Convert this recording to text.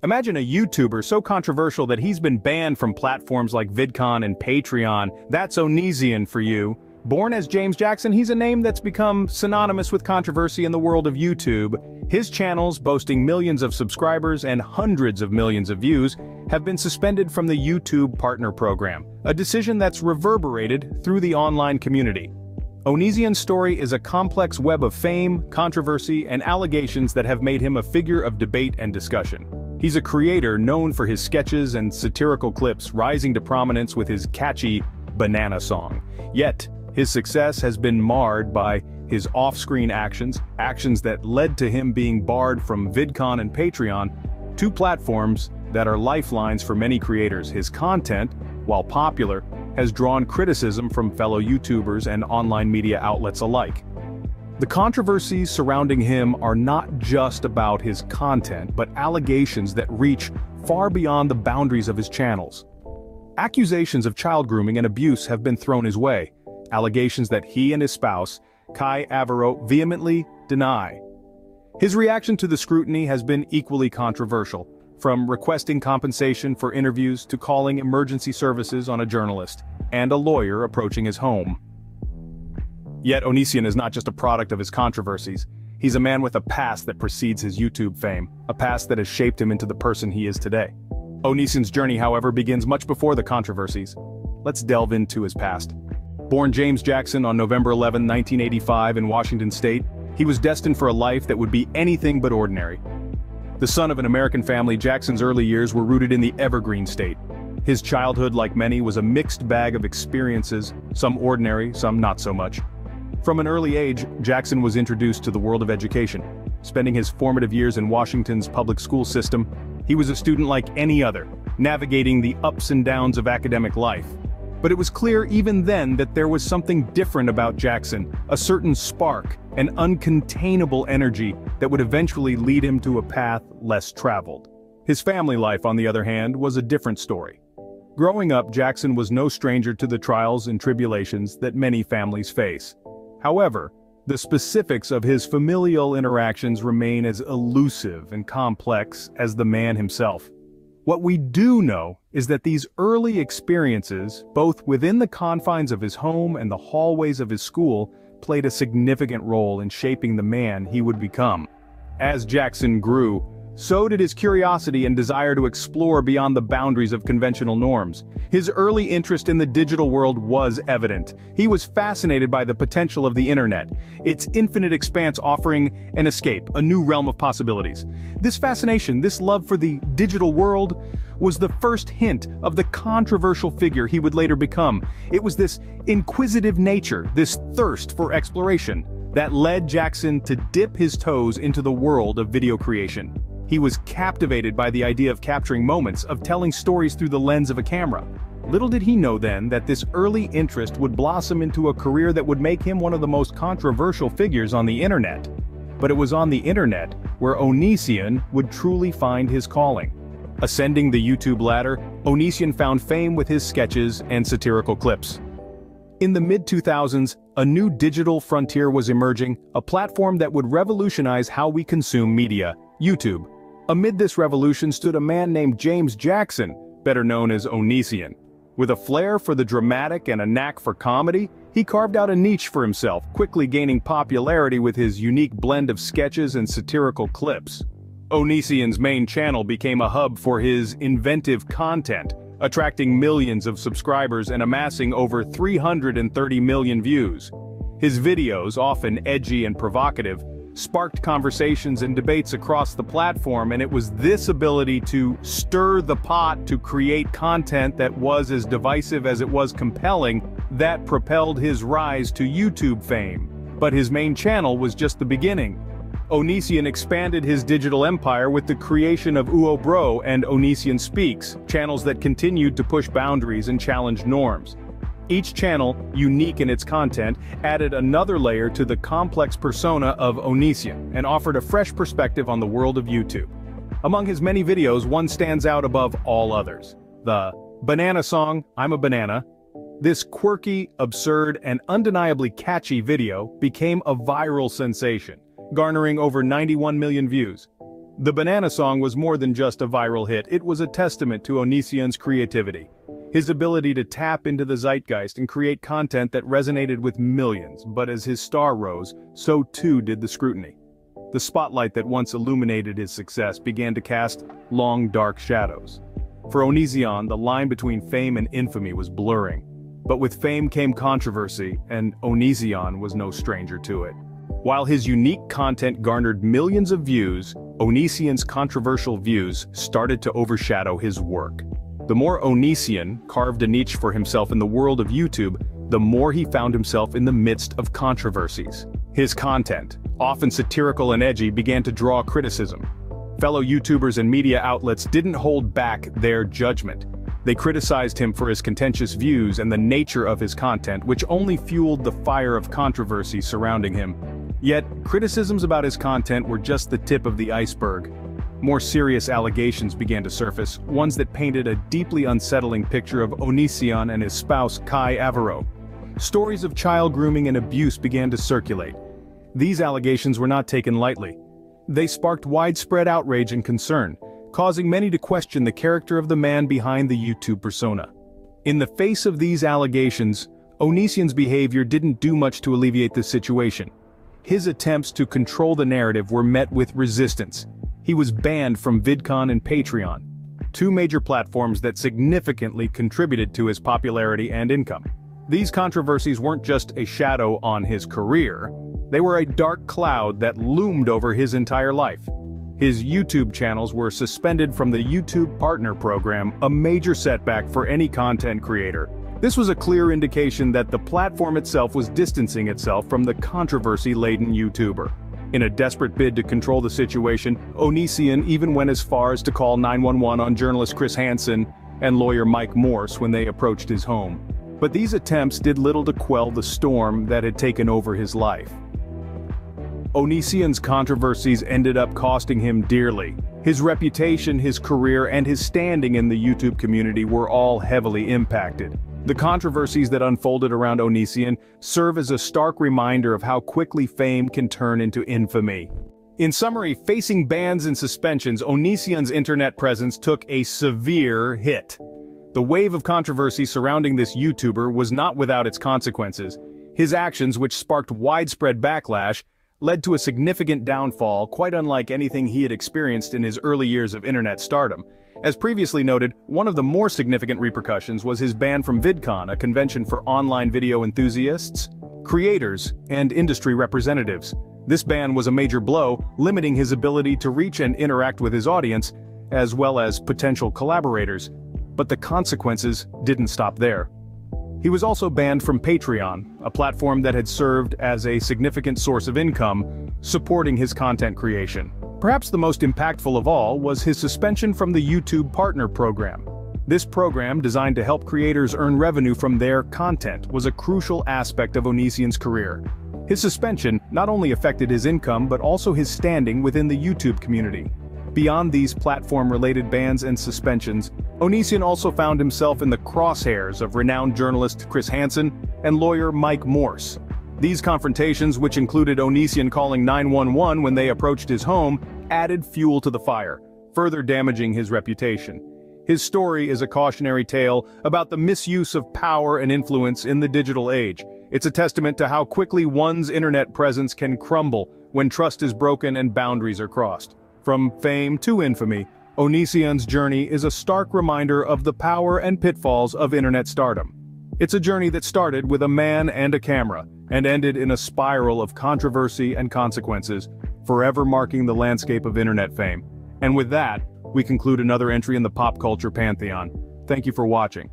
Imagine a YouTuber so controversial that he's been banned from platforms like VidCon and Patreon. That's Onision for you. Born as James Jackson, he's a name that's become synonymous with controversy in the world of YouTube. His channels, boasting millions of subscribers and hundreds of millions of views, have been suspended from the YouTube Partner Program, a decision that's reverberated through the online community. Onision's story is a complex web of fame, controversy, and allegations that have made him a figure of debate and discussion. He's a creator known for his sketches and satirical clips, rising to prominence with his catchy banana song. Yet, his success has been marred by his off-screen actions that led to him being barred from VidCon and Patreon, two platforms that are lifelines for many creators. His content, while popular, has drawn criticism from fellow YouTubers and online media outlets alike. The controversies surrounding him are not just about his content, but allegations that reach far beyond the boundaries of his channels. Accusations of child grooming and abuse have been thrown his way, allegations that he and his spouse, Kai Avero, vehemently deny. His reaction to the scrutiny has been equally controversial, from requesting compensation for interviews to calling emergency services on a journalist and a lawyer approaching his home. Yet Onision is not just a product of his controversies. He's a man with a past that precedes his YouTube fame, a past that has shaped him into the person he is today. Onision's journey, however, begins much before the controversies. Let's delve into his past. Born James Jackson on November 11, 1985 in Washington State, he was destined for a life that would be anything but ordinary. The son of an American family, Jackson's early years were rooted in the Evergreen State. His childhood, like many, was a mixed bag of experiences, some ordinary, some not so much. From an early age, Jackson was introduced to the world of education. Spending his formative years in Washington's public school system, he was a student like any other, navigating the ups and downs of academic life. But it was clear even then that there was something different about Jackson, a certain spark, an uncontainable energy that would eventually lead him to a path less traveled. His family life, on the other hand, was a different story. Growing up, Jackson was no stranger to the trials and tribulations that many families face. However, the specifics of his familial interactions remain as elusive and complex as the man himself. What we do know is that these early experiences, both within the confines of his home and the hallways of his school, played a significant role in shaping the man he would become. As Jackson grew, so did his curiosity and desire to explore beyond the boundaries of conventional norms. His early interest in the digital world was evident. He was fascinated by the potential of the internet, its infinite expanse offering an escape, a new realm of possibilities. This fascination, this love for the digital world, was the first hint of the controversial figure he would later become. It was this inquisitive nature, this thirst for exploration, that led Jackson to dip his toes into the world of video creation. He was captivated by the idea of capturing moments, of telling stories through the lens of a camera. Little did he know then that this early interest would blossom into a career that would make him one of the most controversial figures on the internet. But it was on the internet where Onision would truly find his calling. Ascending the YouTube ladder, Onision found fame with his sketches and satirical clips. In the mid-2000s, a new digital frontier was emerging, a platform that would revolutionize how we consume media: YouTube. Amid this revolution stood a man named James Jackson, better known as Onision. With a flair for the dramatic and a knack for comedy, he carved out a niche for himself, quickly gaining popularity with his unique blend of sketches and satirical clips. Onision's main channel became a hub for his inventive content, attracting millions of subscribers and amassing over 330 million views. His videos, often edgy and provocative, sparked conversations and debates across the platform, and it was this ability to stir the pot to create content that was as divisive as it was compelling that propelled his rise to YouTube fame. But his main channel was just the beginning. Onision expanded his digital empire with the creation of Bro and Onision Speaks, channels that continued to push boundaries and challenge norms. Each channel, unique in its content, added another layer to the complex persona of Onision and offered a fresh perspective on the world of YouTube. Among his many videos, one stands out above all others: the banana song, "I'm a Banana." This quirky, absurd, and undeniably catchy video became a viral sensation, garnering over 91 million views. The Banana Song was more than just a viral hit, it was a testament to Onision's creativity. His ability to tap into the zeitgeist and create content that resonated with millions, but as his star rose, so too did the scrutiny. The spotlight that once illuminated his success began to cast long dark shadows. For Onision, the line between fame and infamy was blurring. But with fame came controversy, and Onision was no stranger to it. While his unique content garnered millions of views, Onision's controversial views started to overshadow his work. The more Onision carved a niche for himself in the world of YouTube, the more he found himself in the midst of controversies. His content, often satirical and edgy, began to draw criticism. Fellow YouTubers and media outlets didn't hold back their judgment. They criticized him for his contentious views and the nature of his content, which only fueled the fire of controversy surrounding him. Yet, criticisms about his content were just the tip of the iceberg. More serious allegations began to surface, ones that painted a deeply unsettling picture of Onision and his spouse Kai Avero. Stories of child grooming and abuse began to circulate. These allegations were not taken lightly. They sparked widespread outrage and concern, causing many to question the character of the man behind the YouTube persona. In the face of these allegations, Onision's behavior didn't do much to alleviate the situation. His attempts to control the narrative were met with resistance. He was banned from VidCon and Patreon, two major platforms that significantly contributed to his popularity and income. These controversies weren't just a shadow on his career, they were a dark cloud that loomed over his entire life. His YouTube channels were suspended from the YouTube Partner Program, a major setback for any content creator. This was a clear indication that the platform itself was distancing itself from the controversy-laden YouTuber. In a desperate bid to control the situation, Onision even went as far as to call 911 on journalist Chris Hansen and lawyer Mike Morse when they approached his home. But these attempts did little to quell the storm that had taken over his life. Onision's controversies ended up costing him dearly. His reputation, his career, and his standing in the YouTube community were all heavily impacted. The controversies that unfolded around Onision serve as a stark reminder of how quickly fame can turn into infamy. In summary, facing bans and suspensions, Onision's internet presence took a severe hit. The wave of controversy surrounding this YouTuber was not without its consequences. His actions, which sparked widespread backlash, led to a significant downfall, quite unlike anything he had experienced in his early years of internet stardom. As previously noted, one of the more significant repercussions was his ban from VidCon, a convention for online video enthusiasts, creators, and industry representatives. This ban was a major blow, limiting his ability to reach and interact with his audience, as well as potential collaborators. But the consequences didn't stop there. He was also banned from Patreon, a platform that had served as a significant source of income, supporting his content creation. Perhaps the most impactful of all was his suspension from the YouTube Partner Program. This program, designed to help creators earn revenue from their content, was a crucial aspect of Onision's career. His suspension not only affected his income but also his standing within the YouTube community. Beyond these platform-related bans and suspensions, Onision also found himself in the crosshairs of renowned journalist Chris Hansen and lawyer Mike Morse. These confrontations, which included Onision calling 911 when they approached his home, added fuel to the fire, further damaging his reputation. His story is a cautionary tale about the misuse of power and influence in the digital age. It's a testament to how quickly one's internet presence can crumble when trust is broken and boundaries are crossed. From fame to infamy, Onision's journey is a stark reminder of the power and pitfalls of internet stardom. It's a journey that started with a man and a camera, and ended in a spiral of controversy and consequences, forever marking the landscape of internet fame. And with that, we conclude another entry in the pop culture pantheon. Thank you for watching.